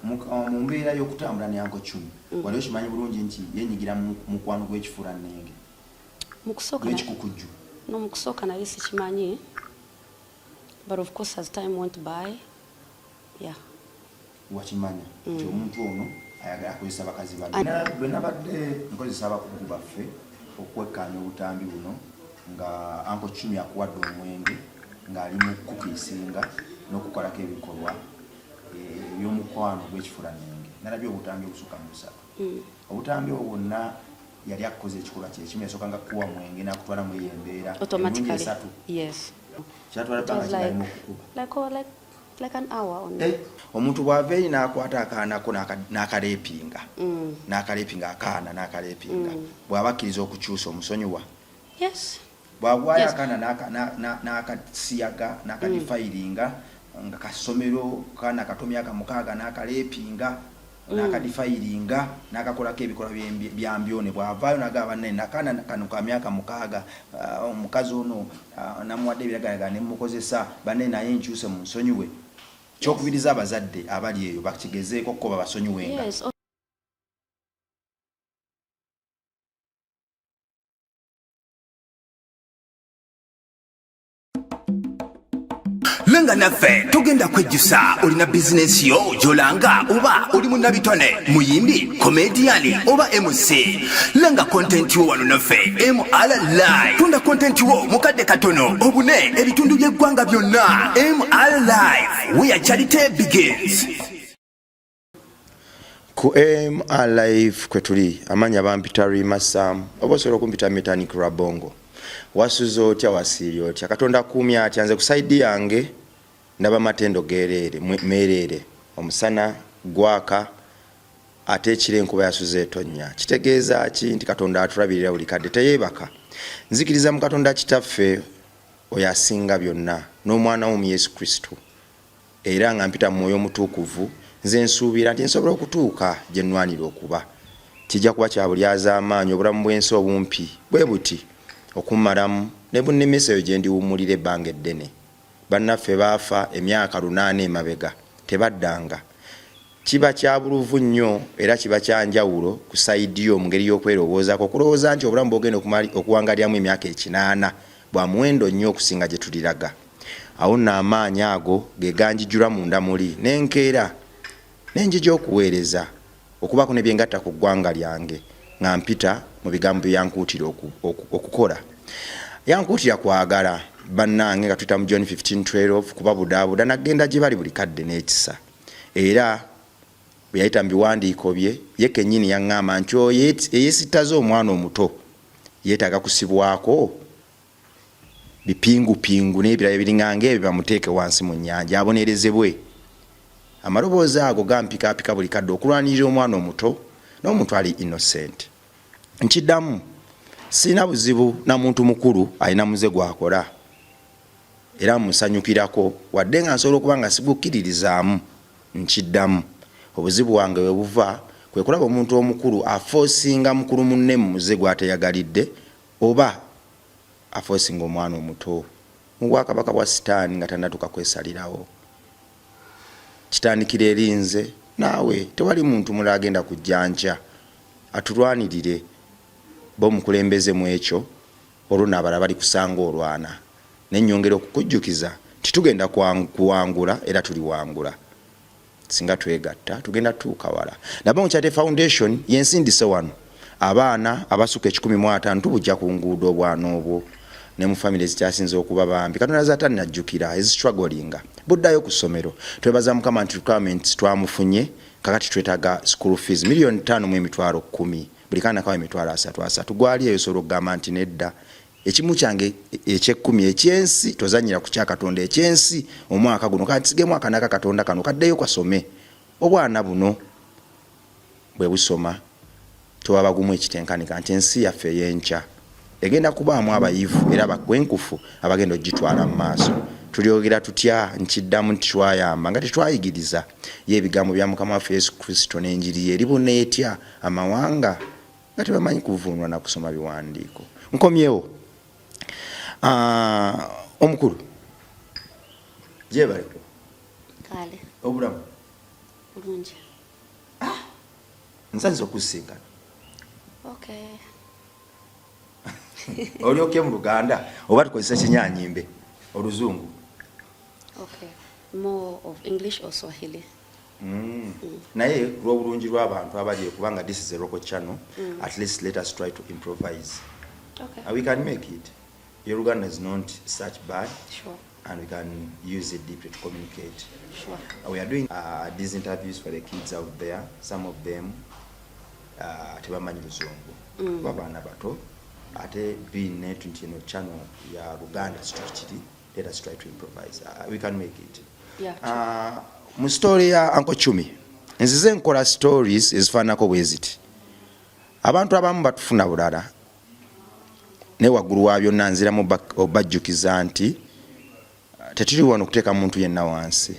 mu mbeera y'okutambula ne Uncle Chumi wali okimanyi bulungi nti yenyigira mu mukwano gw'ekifura nnenge n'ekikukujju no mu kusooka nali sikimanyi, but of course as time went by wakimanya nti omuntu ono ayagala akozesa bakazi banne. Bwe nabadde nkozesa abakugu baffe okwekkaanya obutambi buno nga Uncle Chumi akuwadde omwenge ng'ali mu kukiisinga n'okukolako ebikolwa by'omukwano gw'ekifura nnenge. Nalabye obutambi obusukka mu busatu. Obutambi obwo bwonna yali akukoze ekikolwa kye kimu, yasooka nga kuwa mwenge n'akutwala muri eyo embeera emirundi esatu. Kyatwala bbanga kigalima okukuba like an hour on omuntu bw'ava eri n'akwata akaanako n'akalepinga akaana n'akalepinga bw'aba akkiriza okukyusa omusonyiwa. Bw'agwayo akaana n'akasiyaga n'akadifayiringa nga kasomero kaana katomya akamukaaga n'akalepinga n'akadifayiringa n'akakolako ebikolwa byambyone, bw'avaayo n'agamba banne nakaana kano ka myaka mukaaga omukazi ono namuwadde ebiragalalagala ne mukozesa banne naye nkyuse mu nsonyiwe. Kyokubiriza abazadde abali eyo bakigezeeko ko babasonyiwenga. Lenga naffe tugenda kwejjusa olina bizinesi yo gyolanga oba oli munnabitone muyimbi komediyani oba MC. Lenga kontenti wo wano naffe MRLive. Tunda kontenti wo mukadde katono obune ebitundu by'eggwanga byonna. MRLive, where charity begins. Ku MRLive kwe tuli amanya bampita Rimasam oba osobola okumpita Mechanic Rabongo. Wasuze otya wasiiri otya Katonda kumya atya nze ku saidi yange ndaba matendo merere omusana gwaka ate ekire enkuba yasuze etonnya. Kitegeeza ki nti Katonda atulabirira buli kadde teyeebaka. Nzikiriza mu Katonda kitaffe oyo asinga byonna n'omwana wo mu Yesu Kristo era nga mpita mu mwoyo omutuukuvu. Nze nsuubira nti nsobola okutuuka gye nnwanira okuba. Kijja kuba kya bulyaza amaanyi obulamu bw'ensi obumpi bwe buti okumalamu ne bunnemesa eyo gye ndiwummulira ebbanga eddene. Bannaffe baafa emyaka 8 emabega tebaddanga. Kiba kya buluvu nnyo era kiba kya njawulo ku saidi yo mu ngeri y'okwerowoozaako okulowooza nti obulamu bwogenda okuwangaliramu emyaka 8 bwa muwendo nnyo okusinga gye tuliraga. Awo nno amaanyi ago ge ganjijjula munda muli n'enkeera n'enjija okuweereza okubaako ne byengatta ku ggwanga lyange nga mpita mu bigambo byankuutira okukola. Yankuutira kwagala bannange nga tuyita mu John 15:12 kuba budaabuda nagenda gye bali buli kadde n'ekisa. Era bwe yayita mu biwandiiko bye ye kennyini yaŋŋamba nti oyo eyeesittaza omwana omuto yeetaaga kusibwako bipingupingu n'ebirala ebiringanga ebyo bamuteeke wansi mu nnyanja abonerezebwe. Amaloboozi ago gampikaapika buli kadde okulwanirira omwana omuto n'omuntu ali innocent. Nkiddamu sina buzibu na muntu mukulu alina muze gwakola era musanyukirako wadde nga nsobola okuba nga sigukiririzaamu. Nkiddamu obuzibu wange bwe buva kwe kulaba omuntu omukulu afoosinga mukulu munne mu muze gwateyagalidde oba afoosinga omwana omuto mu bwakabaka bwa sitaani nga tannatuuka kwesalirawo. Kitandikira erinze naawe tewali muntu mulala agenda kujjanja atulwanirire bomukulembeze mu ekyo olwo n'abalala bali kusanga olwana. N'ennyongera okukujjukiza titugenda kuwangula era tuliwangula singa twegatta tugenda tuuka wala. Nabango Charity Foundation yensindise wano abaana abasuka 150 tubujja ku nguudo obwana obwo ne mu family zikyasinze okuba bambi. Katonda zaata najjukira is struggling buddayo ku ssomero. Twebaza Mukama nti requirements twamufunye kakati twetaaga school fees $1,10,10,000 buli kaana kawa $3,300 gwali eyo solo gamba nti nedda ekimu kyange eky'ekumi ekyensi tozanyira ku kya Katonda ekyensi omwaka guno kati sigemu akanaka Katonda kano kaddeyo kasome obwana buno bwe busoma tuwabagumu ekitenkanika nti ensi yaffe y'enkya egenda kubaamu abayivu era bakwenkufu abagenda ogitwala mu maaso. Tulyogera tutya nkiddamu nti twayamba nga tetwayigiriza y'ebigambo bya Mukama waffe Yesu Kristo n'enjiri eri bonna etya amawanga nga tebamanyi kuvuunwa na kusoma biwandiiko. Nkomyewo omukulu jebaleko kale obulamu bulungi nsanze okusinkana. Okay. Oli okay mu Luganda oba tukozesa Kinyanyimbe oluzungu? Okay. More of English or Swahili? Naye lw'obulungi lw'abantu abali kubanga this is a local channel, at least let us try to improvise. Okay. We can make it. Your Luganda is not such bad. Sure. And we can use it deeply to communicate. Sure. We are doing these interviews for the kids out there. Some of them tebamanyi Luzungu. Babaana bato. Ate being net channel ya Luganda strictly. Let us try to improvise. We can make it. Yeah. Mu story ya Uncle Chumi. Nzize nkola stories ezifaanako bwe ziti. Abantu abamu batufuna bulala. Ne waggulu wa byonna nziramu obajjukiza nti tetuli wano kuteeka muntu yenna wansi.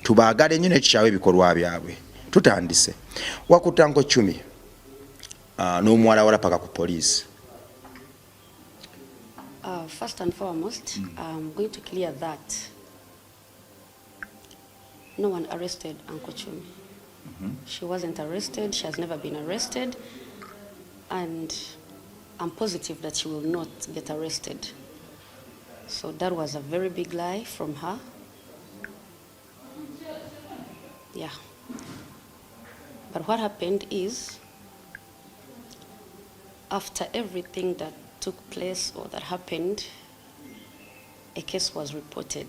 Tubaagale nnyo nekikyawe ebikolwa byabwe. Tutandise. Wakuta Uncle Chumi n'omuwala wala paka ku poliisi. First and foremost, I'm going to clear that no one arrested Uncle Chumi. She wasn't arrested. She has never been arrested. And I'm positive that she will not get arrested. So that was a very big lie from her. Yeah. But what happened is, after everything that took place or that happened, a case was reported.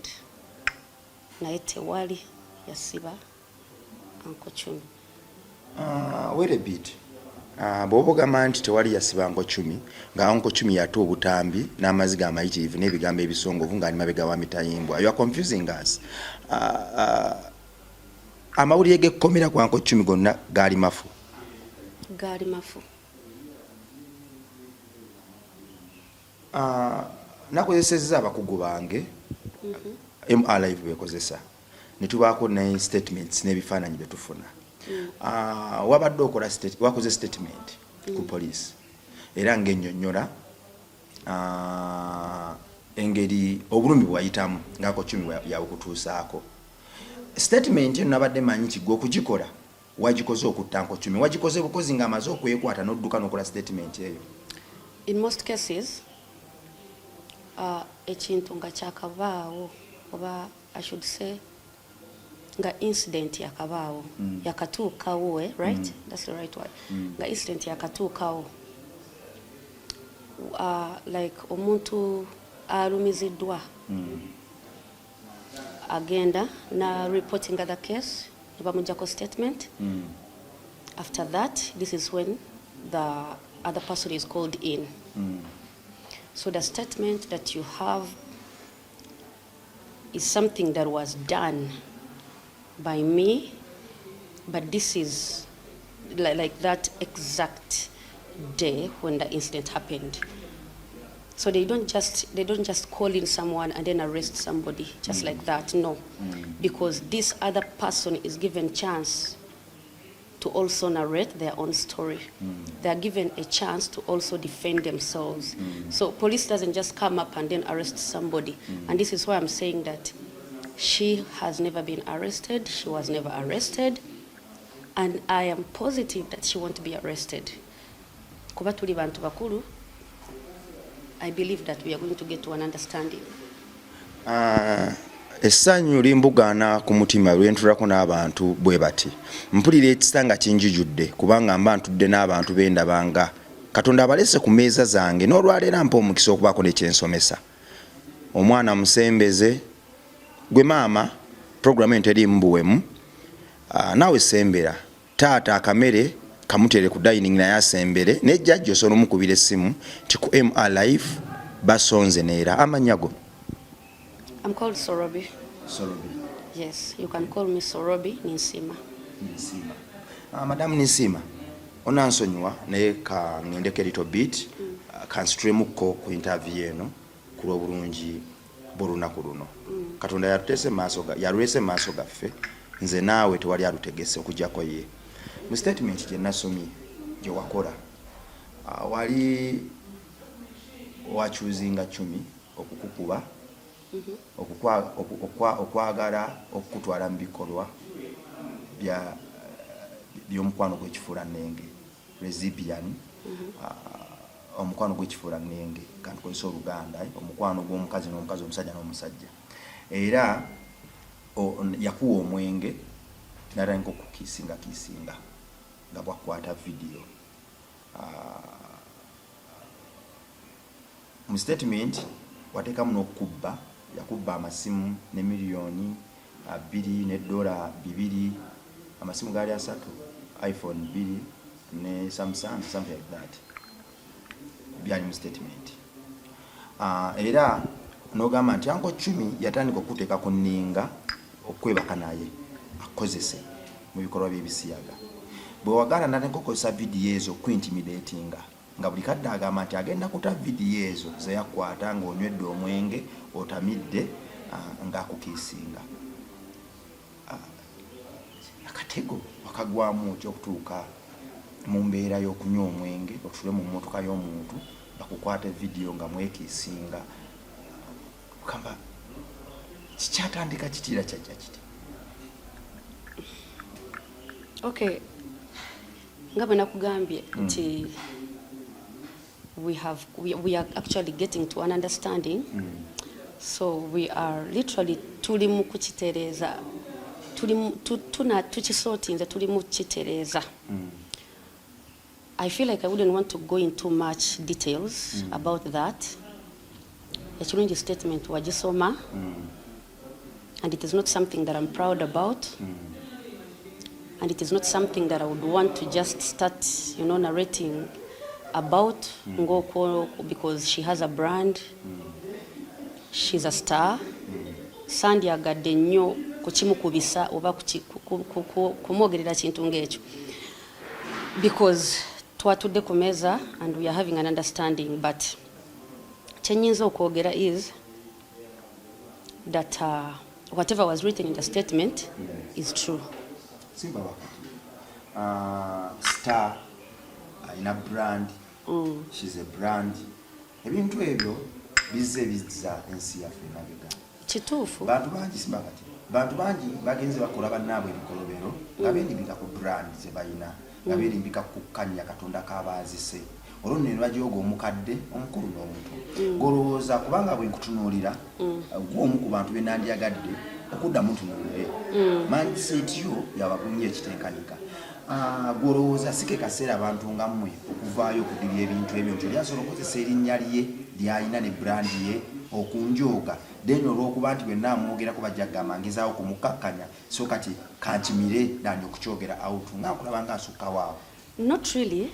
Naite wali yasiba Uncle Chumi. Wait a bit. Bw'ogamba nti tewali yasiba Uncle Chumi, nga Uncle Chumi yata obutambi n'amaziga amayitirivu n'ebigambo ebisongovu ng'ali mabega wa mitayimbwa. You are confusing us. Amawulire g'ekkomera kwa Uncle Chumi gonna gaali mafu. Gaali mafu. Nakozesezza abakugu bange MRlive bekozesa ne tubaako ne statements n'ebifaananyi bye tufuna. Wabadde okola wakoze statement ku police era ng'ennyonnyola engeri obulumi bwayitamu ng'Uncle Chumi yabukutuusaako. Statement eno nabadde manyi nti gwe okugikola wagikoze okutta Uncle Chumi, wagikoze bukozi ng'amaze okwekwata n'odduka n'okola statement eyo. In most cases, ekintu nga kyakabaawo oba I should say nga incident yakabaawo yakatuukawo, right? That's the right word. Nga incident yakatuukawo, like omuntu alumiziddwa agenda na reporting other case ne bamujjako statement. After that, this is when the other person is called in. So the statement that you have is something that was done by me, but this is like that exact day when the incident happened. So they don't just call in someone and then arrest somebody just like that. No, because this other person is given chance to also narrate their own story. They are given a chance to also defend themselves. So police doesn't just come up and then arrest somebody. And this is why I'm saying that she has never been arrested. She was never arrested. And I am positive that she won't be arrested. Kuba tuli bantu bakulu, I believe that we are going to get to an understanding. Essanyu limbugaana ku mutima lwentulako n'abantu bwe bati. Mpulira ekisanga kinjijudde kubanga mba ntudde n'abantu bendabanga. Katonda abalese ku meeza zange n'olwaleero mpa omukisa okubaako nekyensomesa. Omwana musembeze, gwe maama, programu enteri mbuwemu, naawe sembera. Taata akamere kamutere ku dining naye asembere, ne jjajja osobola omukubira essimu nti ku MRlive basonze neera. Amanyago? I'm called Sorobi. Sorobi. Yes, you can call me Sorobi Ninsima. Ninsima. Madam Ninsima, onansonyiwa naye ka ngendeko little bit kanstremuko ku interview eno ku lw'obulungi bw'olunaku luno. Katonda yalwese maaso gaffe, nze naawe tewali alutegese okujjako ye. Mu statement gye nasomye gye wakola, wali wakyuzinga Chumi okukukuba, okwagala okutwala mu bikolwa by'omukwano gw'ekifuula nnenge lesbian omukwano gw'ekifuula nnenge kanti kozesa oluganda omukwano gw'omukazi n'omukazi omusajja n'omusajja era yakuwa omwenge nara ngo kukisinga nga bwakwata video mu statement watekamu n'okubba yakubba amasimu ne miliyoni 2 ne dola 2 amasimu gali 3 iPhone 2 ne Samsung something like that byali mu statement era nogamba nti Uncle Chumi yatandika okuteeka ku nninga okwebaka naye akozese mu bikolwa by'ebisiyaga bwe wagala nanekokozesa vidiyo ezo kuintimidatinga nga buli kadde agamba nti agenda kuta vidiyo ezo zeyakwata ng'onywedde omwenge otamidde ng'akukiisinga akatego wakagwamu ekyokutuuka mu mbeera y'okunywa omwenge otule mu mmotoka y'omuntu bakukwata vidiyo nga mwekiisinga kamba kikyatandika kitira kyajja kiti okay nga bwe nakugambye nti we are actually getting to an understanding so we are literally tuli mu kukitereeza tukisortinze tuli mu kukitereeza I feel like I wouldn't want to go into much details about that. Ekirungi statement wagisoma and it is not something that I'm proud about and it is not something that I would want to just start, narrating about Ngoko because she has a brand, she's a star. Sandi agadde nnyo kukimukubisa oba kumwogerera kintu ng'ekyo because twatudde ku meza and we are having an understanding but kyenyinza okwogera is that whatever was written in the statement is true. Simba star ina brand she's a brand ebintu ebyo bizza ensi yaffe nabega kituufu bantu bangi bagenze bakola bannaabwe ebikolobero nga beerimbika ku brand ze balina nga beerimbika ku kanya katonda kabaazise olwo nno bajooga omukadde omukulu n'omuto golowooza kubanga bwe nkutunuulira gw'omu ku bantu be nandyagadde okuddamu ntunuulire mindset yo yabakunye ekitenkanika golowooza si ke kaseera abantu nga mmwe okuvaayo okudibya ebintu ebyo nti lyasobola okukozesa erinnya lye ly'alina ne brand ye okunjooga then olw'okuba nti bwenna amwogerako bajja kugamba ngezaawo kumukakkanya so kati kankimire dani okukyogera out nga nkulaba nga asukka waawo. Not really.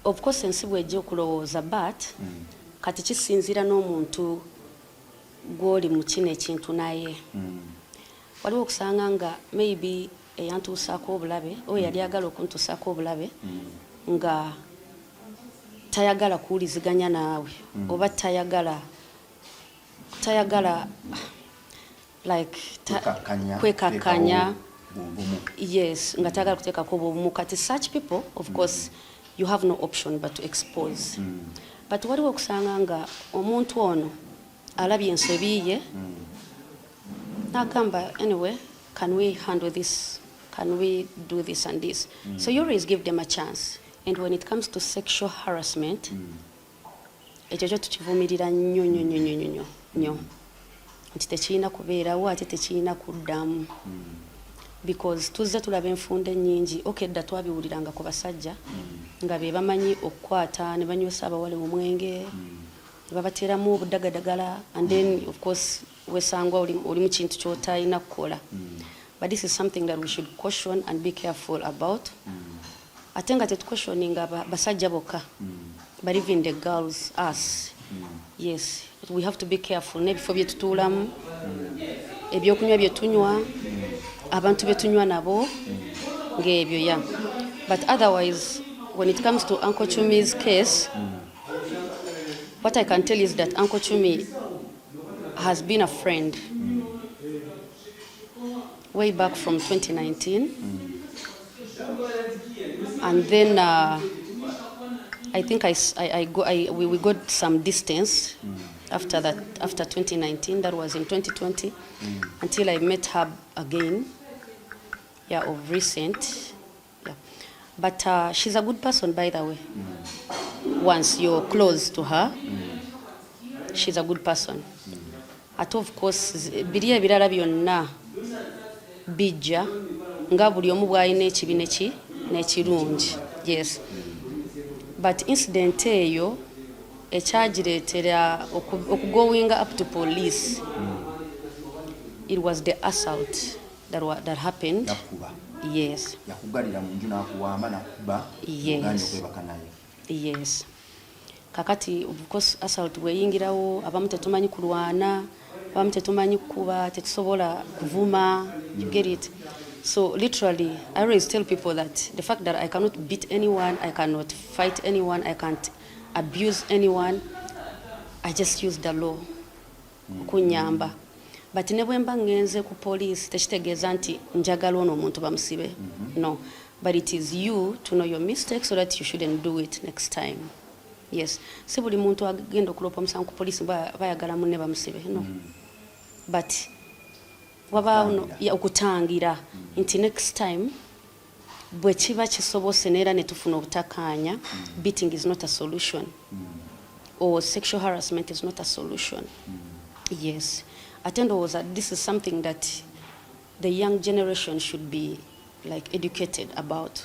Of course ensi bw'ejja okulowooza but kati kisinziira n'omuntu gw'oli mu kino ekintu naye waliwo okusanga nga maybe eyantuusaako obulabe oyo yali agala okuntuusaako obulabe nga tayagala kuwuliziganya naawe oba tayagala like kwekakanya yes nga tayagala kuteekako obumu kati such people of course you have no option but to expose but waliwo okusanga nga omuntu ono alabye ensobi ye n'agamba anyway can we handle this, can we do this and this so you always give them a chance and when it comes to sexual harassment ekyo kyo tukivumirira nnyo nti tekirina kubeerawo ate tekirina kuddamu because tuzze tulaba enfunda ennyingi okedda twabiwuliranga ku basajja nga be bamanyi okukwata ne banywesa abawale omwenge ne babateeramu obudagadagala and then of course wesangwa oli mu kintu ky'otalina kukola but this is something that we should caution and be careful about ate nga tetucautioninga basajja bokka but even the girls us yes we have to be careful n'ebifo bye tutuulamu ebyokunywa bye tunywa abantu be tunywa nabo ng'ebyo ya but otherwise when it comes to Uncle Chumi's case what I can tell is that Uncle Chumi has been a friend way back from 2019 and then I think we got some distance after that, after 2019, that was in 2020 until I met her again of recent Yeah. But she's a good person, by the way. Once you're close to her, she's a good person. Ate of course biri ebirala byonna bijja nga buli omu bw'alina ekibi n'ekirungi. Yes. But incident eyo ekyagireetera okugoing up to police, it was the assault that happened. Yes. Yakugalira mu nju n'akuwamba n'akuba. Yes. Yes. Kakati of course assault weyingirawo, abamu tetumanyi kulwana, abamu tetumanyi kuba, tetusobola kuvuma. You get it? So literally, I always tell people that the fact that I cannot beat anyone, I cannot fight anyone, I can't abuse anyone, I just use the law kunyamba. But ne bwemba ngenze ku police tekitegeeza nti njagala ono omuntu bamusibe. No. But it is you to know your mistakes so that you shouldn't do it next time. Yes. Si buli muntu agenda okulopa omusango ku police bayagala munne bamusibe. No. But wabaawo okutangira nti next time bwe kiba kisobose neera ne tufuna obutakaanya, beating is not a solution, or sexual harassment is not a solution. Yes. Ate ndowooza this is something that the young generation should be like educated about,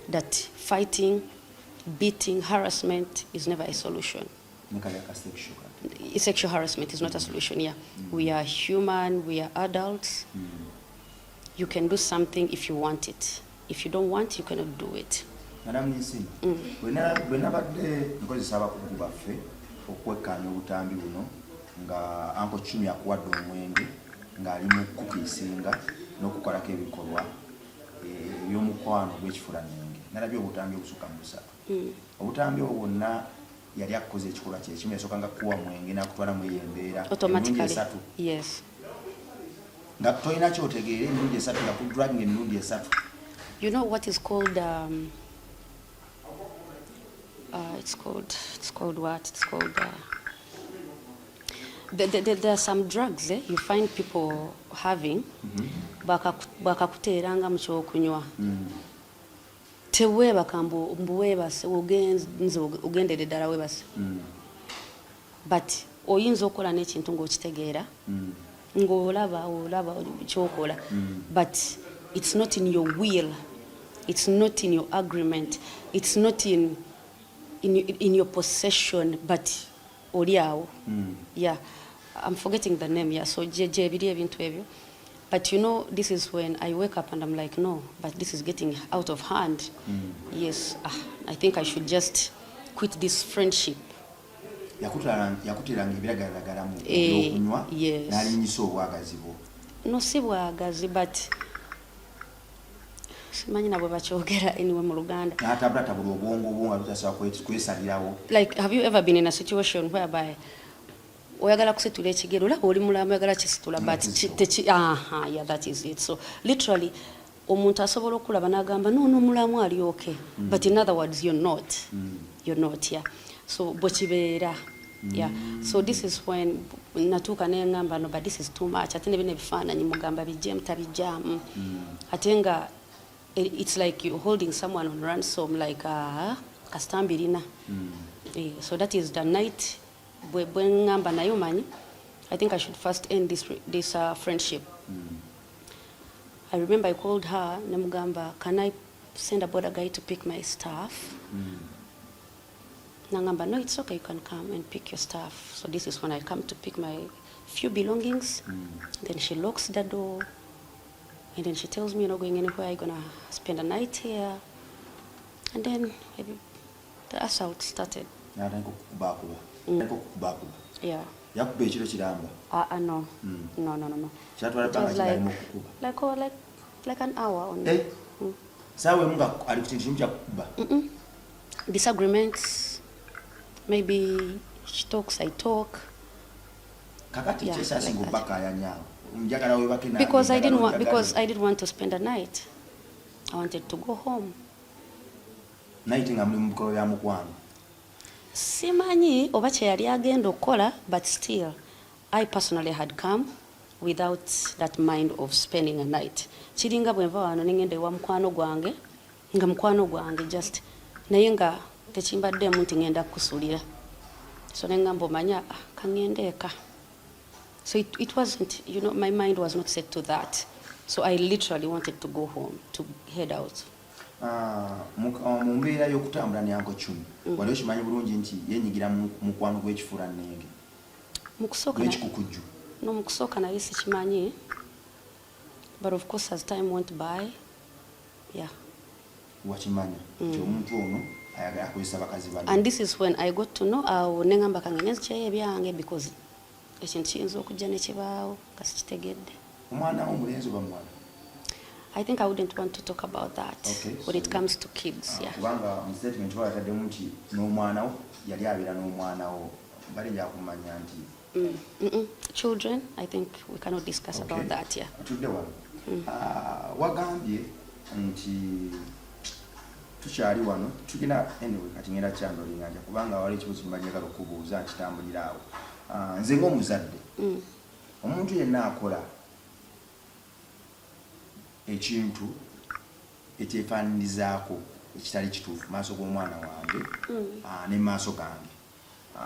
that fighting, beating, harassment is never a solution. Sexual harassment is not a solution. Yeah. We are human, we are adults. You can do something if you want it. If you don't want, you cannot do it. Madam Ninsini, bwenabadde nkozesa abakugu baffe okwekkaanya obutambi buno nga Uncle Chumi akuwadde omwenge ng'ali mu kukiisinga n'okukolako ebikolwa eby'omukwano gw'ekifuranenge, nalabye obutambi obusukka mu busatu. Obutambi obwo bwonna yali akoze ekikolwa kye kimu, yasooka nga kuwa mwenge n'akutwala mu eyo embeera emirundi esatu. Yes. Nga tolina kyotegeera emirundi esatu, nga kudragging emirundi esatu. You know what is called it's called what? It's called there are some drugs you find people having bakakuteeranga mu kyokunywa. Teweebaka mbu weebase ogendere ddala weebase. But oyinza okukola n'ekintu ng'okitegeera ng'olaba kyokola, but it's not in your will, it's not in your agreement, it's not in your possession, but oliawo. Yeah, I'm forgetting the name. Yeah, so but you know, this is when I wake up and I'm like, no, but this is getting out of hand. Yes, I think I should just quit this friendship. Yakutiranga ebiragalalagala mu okunywa n'alinyisa obwagazi bwo. No, si bwagazi, but simanyi nabwe bakyogera anyway mu Luganda. N'atabulatabula obwongo bwo nga butasobola kwesalirawo. Like, have you ever been in a situation whereby oyagala kusitula ekigero, olaba oli mulamu oyagala kisitula, but yeah, that is it. So literally omuntu asobola okulaba n'agamba no mulamu ali okay, but in other words you're not. Yeah. So bochibeera. Yeah. So this is when natuuka n'engamba no, but this is too much. Ate ne bino ebifaananyi mugamba bijje mutabijjaamu. Ate nga it's like you're holding someone on ransom, like kastambirina. So that is the night when ngamba nayo manyi, I think I should first end this friendship. I remember I called her namugamba, can I send a border guy to pick my stuff? Nangamba, no, it's okay, you can come and pick your stuff. So this is when I come to pick my few belongings. Then she locks the door. And then she tells me, you're not going anywhere, you're going to spend a night here. And then the assault started. Yeah. No. It was like an hour only. Disagreements. Maybe she talks, I talk. Yeah, like because I didn't want to spend a night. I wanted to go home. Simanyi oba kye yali agenda okukola, but still I personally had come without that mind of spending a night. Kiringa bwe nva wano ne ngenda ewa mukwano gwange nga mukwano gwange just naye nga tekimbaddemu nti ngenda kukusuulira so nengamba omanya kangende eka. So it wasn't, you know, my mind was not set to that. So I literally wanted to go home, to head out. Mu mbeera y'okutambula ne Uncle Chumi wali okimanyi bulungi nti yenyigira mu mukwano gw'ekifuula nnenge gw'ekikukujju? No, mu kusooka nali sikimanyi, but of course as time went by, yeah. Wakimanya nti omuntu ono ayagala akozesa bakazi banne. And this is when I got to know awo nengamba kange nzikyayo ebyange because ekintu kiyinza okujja ne kibaawo nga sikitegedde. Omwana wo mulenzi oba mwana? I think I wouldn't want to talk about that when it comes to kids. Yeah. Kubanga mu statement wataddemu nti n'omwana wo yali abeera n'omwana wo balinja kumanya nti children, I think we cannot discuss about that. Yeah. Tudde wano wagambye nti tukyali wano tugina anyway kati ngenda kyandolinga nja kubanga wali ekibuzo kimanyeka okubuuza kitambulira awo. Nze ng'omuzadde omuntu yenna akola ekintu ekyefaanirizaako ekitali kituufu maaso g'omwana wange ne maaso gange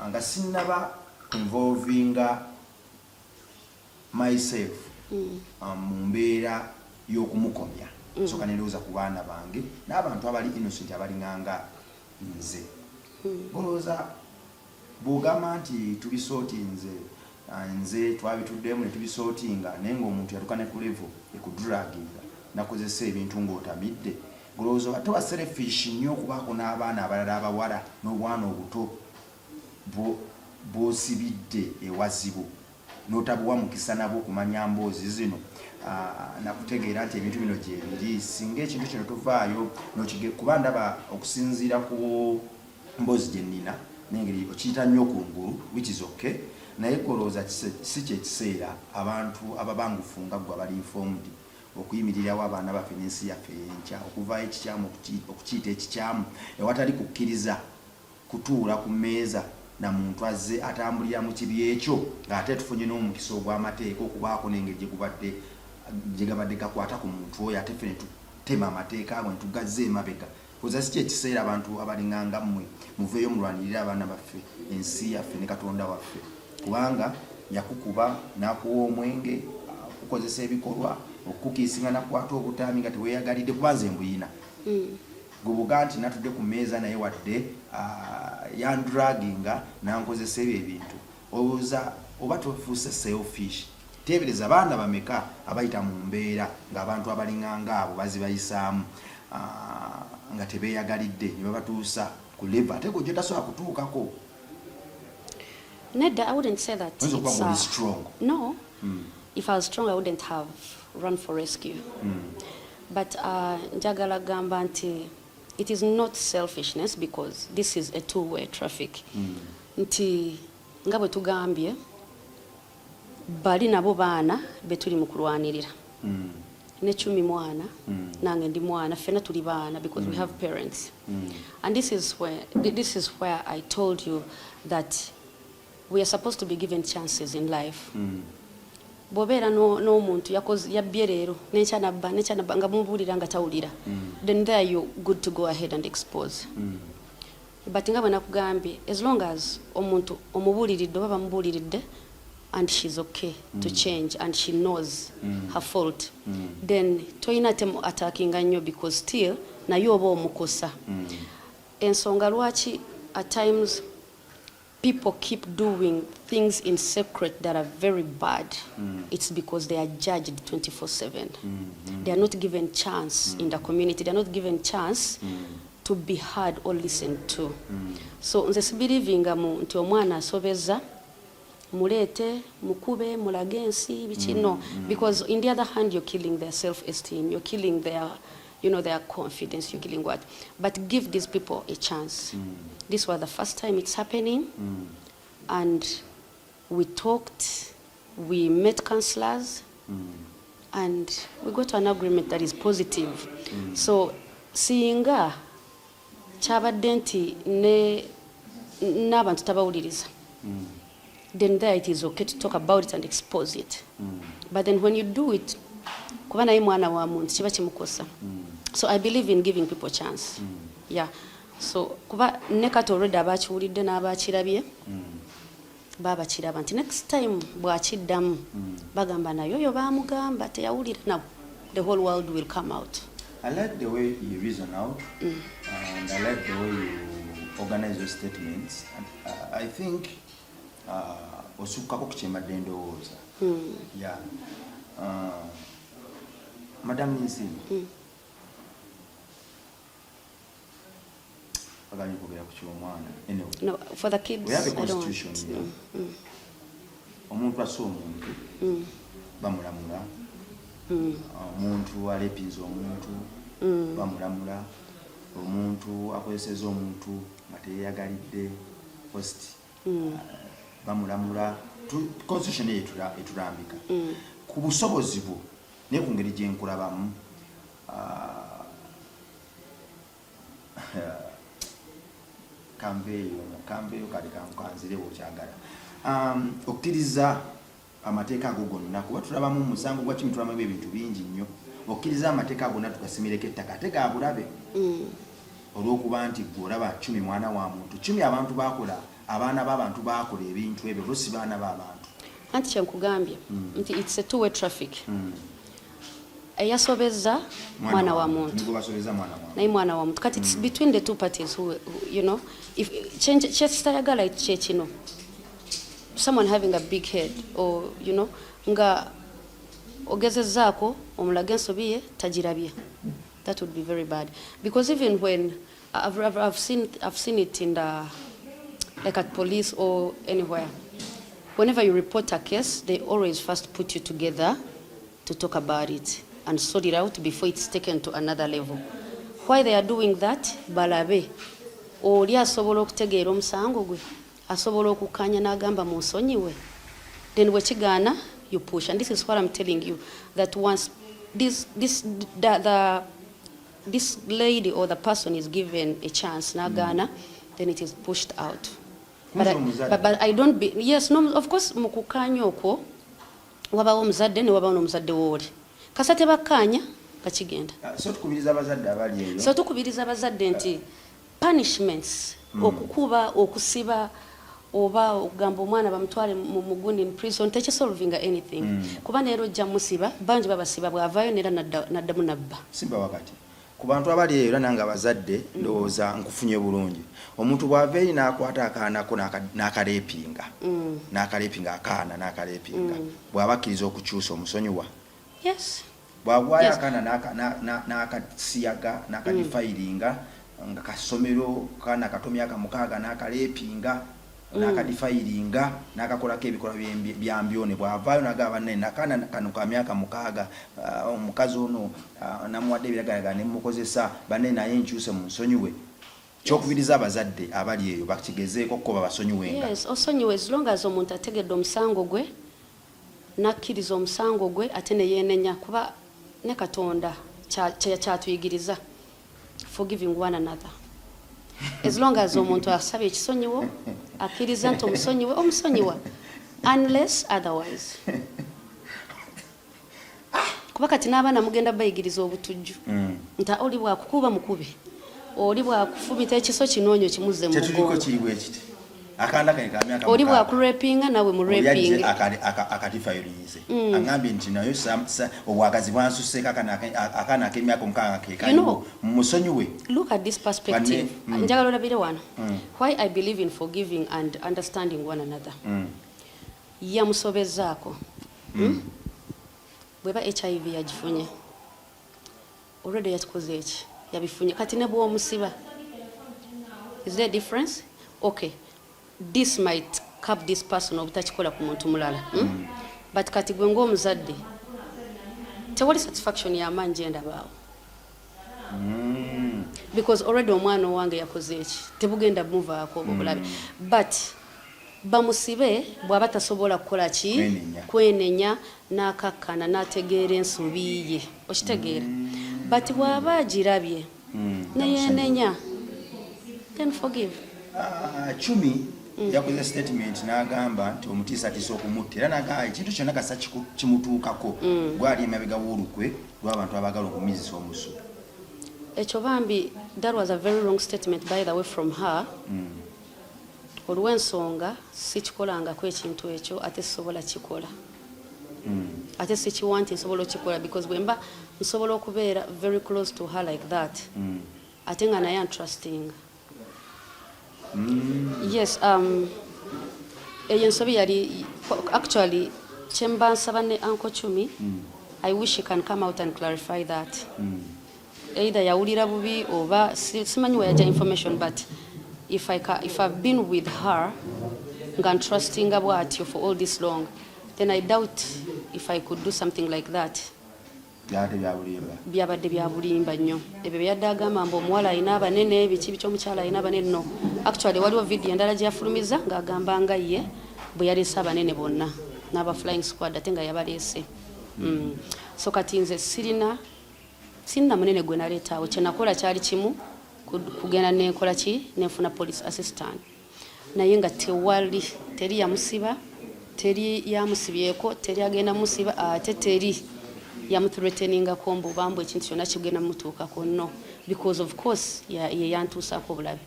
nga sinnaba involvinga myself mu mbeera y'okumukomya soka nerowooza ku baana bange n'abantu abali innocent abalinganga nze. Olowooza bw'ogamba nti tubisootinze nze twabituddemu ne tubisootinga naye ng'omuntu yatuuka ne ku level ekudraginga nakozesa ebintu ng'otamidde, olowooza oba toba selfish nnyo okubaako n'abaana abalala abawala n'obwana obuto bw'osibidde ewazibu n'otabuwa mukisa nabo okumanya mboozi zino nakutegeera nti ebintu bino gyebiri singa ekintu kino tuvaayo kuba ndaba okusinziira ku mboozi gye nnina n'engeri okiyita nnyo kungulu which is okay, naye kolowooza si kyekiseera abantu ababangufu nga ggwe abali informed okuyimirirawo abaana baffe n'ensi yaffe enkya okuvaayo ekikyamu okukiyita ekikyamu ewatali kukkiriza kutuula ku mmeeza na muntu azze atambulira mu kibi ekyo ng'ate tufunye n'omukisa ogw'amateeka okubaako n'engeri gye gabadde gakwata ku muntu oyo ate ffe ne tutema amateeka ago ne tugazza emabega. Koza si kyekiseera abantu abalinganga mmwe muveeyo mulwanirira abaana baffe ensi yaffe ne Katonda waffe kubanga yakukuba n'akuwa omwenge okukozesa ebikolwa okukiisinga nakwata obutaami nga teweeyagalidde kuba nze mbuyina gubuga nti natudde ku mmeeza naye wadde yandraginga nankozesa ebyo ebintu. Olowooza oba tofuuse selfish? Teebereza baana bameka abayita mu mbeera ng'abantu abalinganga abo bazibayisaamu nga tebeeyagalidde ne babatuusa ku level ate gwe tasobola kutuukako. Nedda, I wouldn't say that. It's strong. No. If I was strong, I wouldn't have run for rescue. But njagala gamba nti it is not selfishness because this is a two-way traffic. Nti nga bwe tugambye bali nabo baana betuli mu kulwanirira. Ne Chumi mwana nange ndi mwana ffena tuli baana because we have parents. And this is where I told you that we are supposed to be given chances in life. Bw'obeera n'omuntu yabbye leero n'ekyanabba nga mubuulira nga tawulira, then there you're good to go ahead and expose. But nga bwe nakugambye, as long as omuntu omubuuliridde oba bamubuuliridde and she's okay to change and she knows her fault, then toyina temu attackinga nnyo because still naye oba omukosa. Ensonga lwaki at times people keep doing things in secret that are very bad. It's because they are judged 24/7. They are not given chance in the community. They are not given chance to be heard or listened to. So nze sibelivinga nti omwana asobeza mulete mukube mulage ensi biki no, because in the other hand you're killing their self-esteem, you're killing their their confidence, you're killing what. But give these people a chance. This was the first time it's happening, and we talked, we met counselors, and we got to an agreement that is positive. So singa kyabadde nti n'abantu tabawuliriza, then there it is okay to talk about it and expose it. But then when you do it, kuba naye mwana wa muntu kiba kimukosa. So I believe in giving people chance. Yeah. So kuba nekato already abakiwulidde n'abakirabye baba kiraba nti next time bw'akiddamu bagamba nayo yo baamugamba teyawulira nabo. The whole world will come out. I like the way you reason out, and I like the way you organize your statements. And, I think osukako kuchemadde ndowooza. Yeah. Madam Ninsi. Anyway. No, for the kids, we have a I don't constitution want. here. Omuntu aso omuntu bamulamula. Omuntu alepinza omuntu bamulamula. Omuntu akozeseza omuntu nga teyagalidde first bamulamula. Constitution etulambika ku busobozi bwo ne ku ngeri gye nkulabamu kambeyo kali kanzire bwokyagala okkiriza amateeka ago gonna kuba tulabamu musango gwa kimi tulabamu ebintu bingi nnyo okkiriza amateeka gonna tukasimireko ettaka ate ga bulabe olw'okuba nti gweolaba 10 mwana wa muntu 10 abantu bakola abaana b'abantu bakola ebintu ebyo lusi baana b'abantu Anti kyenkugambye nti it's a two-way traffic. Eyasobeza mwana wa muntu naye mwana wa muntu kati it's between the two parties who you know if change kyesitayagala kyekino someone having a big head or you know nga ogezezaako omulaga ensobi ye tagirabye. That would be very bad because even when I've seen it in the like at police or anywhere. Whenever you report a case, they always first put you together to talk about it and sort it out before it's taken to another level. Why they are doing that? Balabe. Oli asobola okutegeera omusango gwe, asobola okukanya n'agamba munsonyiwe. Then wekigaana, you push. And this is what I'm telling you, that once this lady or the person is given a chance, n'agaana, then it is pushed out. But I don't be, yes, no, of course, mukukanya okwo wabawo omuzadde ne wabawo n'omuzadde wooli. Kasa tebakkaanya kakigenda. So tukubiriza abazadde abali eyo. So tukubiriza abazadde nti punishments okukuba okusiba oba okugamba omwana bamutwale mu mugundi in prison tekisolvinga anything. Kuba neero ojja musiba bangi babasiba bw'avaayo neera naddamu nabba. Simba wakati. Ku bantu abali eyo nange abazadde ndowooza nkufunye bulungi. Omuntu bw'aveeri n'akwata akaanako n'akalepinga. N'akalepinga akaana n'akalepinga. Bw'aba akkiriza okukyusa omusonyiwa. Yes. Bw'awaayo akaana n'akasiyaga n'akadifairinga nga kasomero kaana katomyaka 6 n'akalepinga n'akadifairinga n'akakolako ebikolwa byambyone bw'avaayo n'agamba banne n'akaana kano ka myaka 6 omukazi ono namuwadde ebiragalalagala ne mukozesa banne naye nkyuse mu nsonyiwe. Kyokubiriza abazadde abali eyo bakigezeeko ko babasonyiwenga. Yes, osonyiwe as long as omuntu ategedde omusango gwe nakkiriza omusango gwe ate ne yeenenya kuba ne Katonda kyatuyigiriza forgiving one another. As long as omuntu asabye ekisonyiwo akkiriza nti omusonyiwa unless otherwise. Kuba kati n'abaana mugenda bayigiriza obutujju nta oli bwakukuba mukube oli bwakufumita ekiso kinoonyo kimuzze mu mugongo kiriko ekiti akanda kane ka myaka oli bwakurepinga nawe mu repinga akadifairinze angambye nti nayo obwagazi bwansuseeko akaana ak'emyaka 6 kekaliwo musonyiwe. Look at this perspective. Njagala olabire wano why I believe in forgiving and understanding one another. Yamusobezaako bweba HIV yagifunye already yakikoze eki yabifunye kati ne bw'omusiba. Is there a difference? Okay, this might cap this person obutakikola ku muntu mulala but kati gwe ng'omuzadde tewali satisfaction y'amaanyi gye ndabaawo because already omwana owange yakoze eki tebugenda bumuvaako obulabe but bamusibe bw'aba tasobola kukola ki kwenenya n'akakkana n'ategeera ensobi ye okitegeera but bw'aba agirabye neyeenenya then forgive. Chumi yakoze statement n'agamba nti omutiisatiisa okumutta era n'agamba ekintu kyonna kasa kimutuukako gwali emabega w'olukwe lw'abantu abaagala okumizisa omusu. Echobambi, that was a very wrong statement by the way from her. Olw'ensonga sikikolangako ekintu ekyo ate sobola kikola. Ate sikiwa nti nsobola okikola because bwemba nsobola okubeera very close to her like that. Ate nga naye trusting. Yes, eyo ensobi yali actually kyemba nsaba ne Uncle Chumi. I wish he can come out and clarify that. Either yawulira bubi oba simanyi wa yaja information, but if I've been with her and trusting about you for all this long, then I doubt if I could do something like that. Byabadde bya bulimba nnyo. Ebyo byadde agamba mbu omuwala alina abanene biki by'omukyala alina abanene no. Actually waliwo video endala gye yafulumiza ng'agamba nga ye bwe yaleese abanene bonna n'aba flying squad ate nga yabaleese. So kati nze sirina munene gwe naleetaawo kye nakola kyali kimu kugenda nenkola ki nenfuna police assistant naye nga teri yamusiba teri yamusibyeko teri agenda musiba ate teri yamuthreateningako mbu bambu ekintu kyonna kigenda mutuukako no because of course ye yantuusaako obulabe.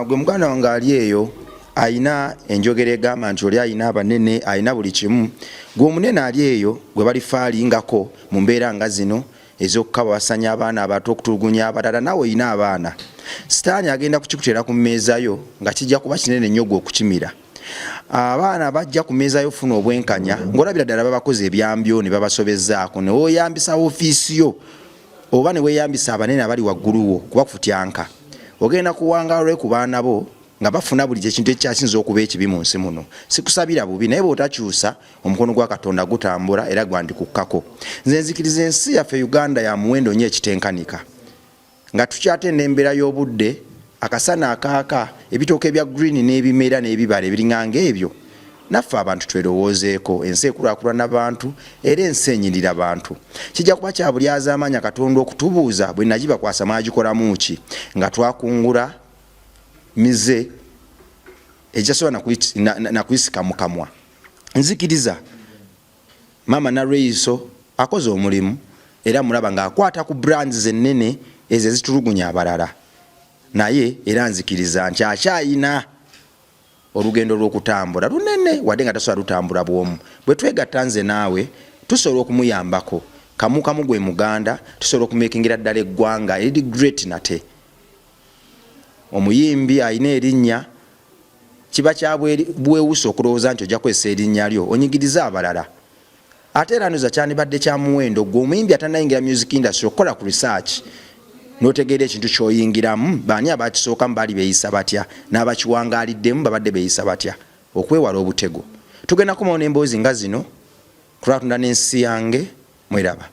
Gwe muganda wange ali eyo ayina enjogera egamba nti oli ayina abanene ayina buli kimu. Gwe omunene ali eyo gwe bali faalingako mu mbeera nga zino ez'okukabasanya abaana abato okutulugunya abalala nawe oyina abaana. Sitaani agenda kukikuteera ku mmeeza yo nga kijja kuba kinene nnyo gwe okukimira. Abaana bajja ku mmeeza yo ofuna obwenkanya ng'olabira ddala babakoze ebyambyo ne babasobezzaako ne weeyambisa ofiisi yo oba ne weeyambisa abanene abali waggulu wo kuba kufutyanka. Ogenda kuwangaala ku baana bo nga bafuna buli ekintu ekyasinza okuba ekibi mu nsi muno. Sikusabira bubi naye bw'otakyusa omukono gwa Katonda gutambula era gwandikukkako. Nze nzikiriza ensi yaffe Uganda ya muwendo nnyo ekitenkanika nga tukyatenda embeera y'obudde akasana akaaka ebitooke ebya green n'ebimera n'ebibala ebiringanga ebyo. Naffe abantu twelowoozeeko ensi ekulaakulana bantu era ensi enyirira abantu. Kijja kuba kya bulyaza amaanyi Katonda okutubuuza bwe nagibakwasa mwagikolamu ki nga twakungula mize ejasobola nakuyisika mu kamwa. Nzikiriza mama Nareiso akoze omulimu era mulaba ng'akwata ku brands ennene ezo ezitulugunya abalala. Naye era nzikiriza nti akyayina olugendo lw'okutambula lunene wadde nga tasobola lutambula bw'omu. Bwe twegatta nze naawe tusobola okumuyambako. Kamu gwe muganda tusobola okumekingira ddala eggwanga eriri great nate. Omuyimbi ayina erinnya kiba kyabwewusa okulowooza nti ojja kwesa erinnya lyo onyigiriza abalala. Ate era ndoza kyandibadde kya muwendo gwe omuyimbi atannayingira music industry okukola ku research n'otegeera ekintu ky'oyingiramu baani abakisookamu baali beeyisa batya n'abakiwangaaliddemu babadde beeyisa batya okwewala obutego. Tugenda kumaona emboozi nga zino kulwatunda n'ensi yange mweraba.